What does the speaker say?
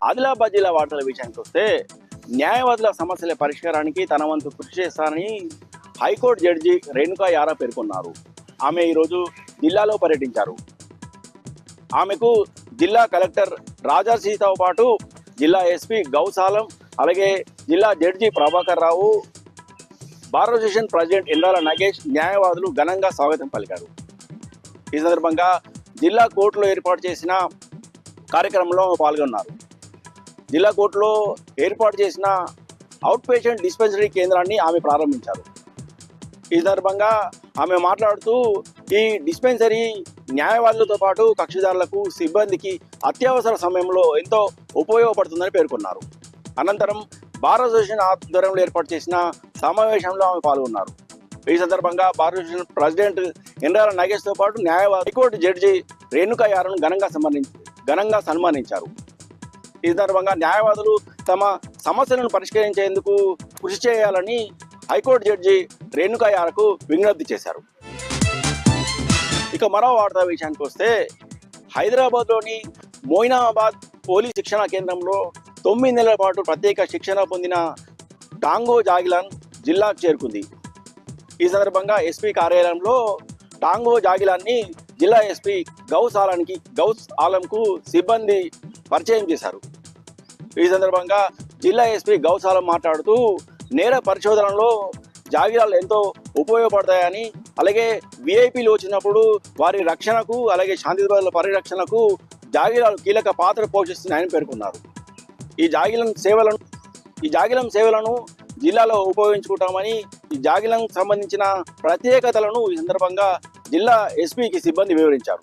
ఆదిలాబాద్ జిల్లా వార్తల విషయానికి వస్తే న్యాయవాదుల సమస్యల పరిష్కారానికి తన వంతు కృషి చేస్తానని హైకోర్టు జడ్జి రేణుకా యారా పేర్కొన్నారు. ఆమె ఈరోజు జిల్లాలో పర్యటించారు. ఆమెకు జిల్లా కలెక్టర్ రాజాసీతో పాటు జిల్లా ఎస్పీ గౌసాలం, అలాగే జిల్లా judge Prabhakar Rao, bar association president Endala Nagesh, న్యాయవాదులు ఘనంగా స్వాగతం పలికారు. ఈ సందర్భంగా జిల్లా కోర్టులో ఏర్పాటు చేసిన కార్యక్రమంలో పాల్గొన్నారు. జిల్లా కోర్టులో ఏర్పాటు చేసిన అవుట్ పేషెంట్ డిస్పెన్సరీ కేంద్రాన్ని ఆమె ప్రారంభించారు. ఈ సందర్భంగా ఆమె మాట్లాడుతూ ఈ డిస్పెన్సరీ న్యాయవాదులతో పాటు కక్షిదారులకు, సిబ్బందికి అత్యవసర సమయంలో ఎంతో ఉపయోగపడుతుందని పేర్కొన్నారు. అనంతరం బార్ అసోసియేషన్ ఆధ్వర్యంలో ఏర్పాటు చేసిన సమావేశంలో ఆమె పాల్గొన్నారు. ఈ సందర్భంగా బార్ అసోసియేషన్ ప్రెసిడెంట్ ఎండాల నాగేష్తో పాటు న్యాయవాది హైకోర్టు జడ్జి రేణుకా యారను ఘనంగా సన్మానించారు. ఈ సందర్భంగా న్యాయవాదులు తమ సమస్యలను పరిష్కరించేందుకు కృషి చేయాలని హైకోర్టు జడ్జి రేణుకా యారకు విజ్ఞప్తి చేశారు. ఇక మరో వార్తా విషయానికి వస్తే హైదరాబాద్లోని మోయినాబాద్ పోలీస్ శిక్షణ కేంద్రంలో 9 నెలల పాటు ప్రత్యేక శిక్షణ పొందిన టాంగో జాగిలాన్ జిల్లాకు చేరుకుంది. ఈ సందర్భంగా ఎస్పీ కార్యాలయంలో టాంగో జాగిలాన్ని జిల్లా ఎస్పీ గౌస్ ఆలంకు సిబ్బంది పరిచయం చేశారు. ఈ సందర్భంగా జిల్లా ఎస్పీ గౌస్ ఆలం మాట్లాడుతూ నేర పరిశోధనలో జాగిరాలు ఎంతో ఉపయోగపడతాయని, అలాగే విఐపీలు వచ్చినప్పుడు వారి రక్షణకు, అలాగే శాంతి భద్రతల పరిరక్షణకు జాగిరాలు కీలక పాత్ర పోషిస్తున్నాయని పేర్కొన్నారు. ఈ జాగిలం సేవలను జిల్లాలో ఉపయోగించుకుంటామని, ఈ జాగిలం సంబంధించిన ప్రత్యేకతలను ఈ సందర్భంగా జిల్లా ఎస్పీకి సిబ్బంది వివరించారు.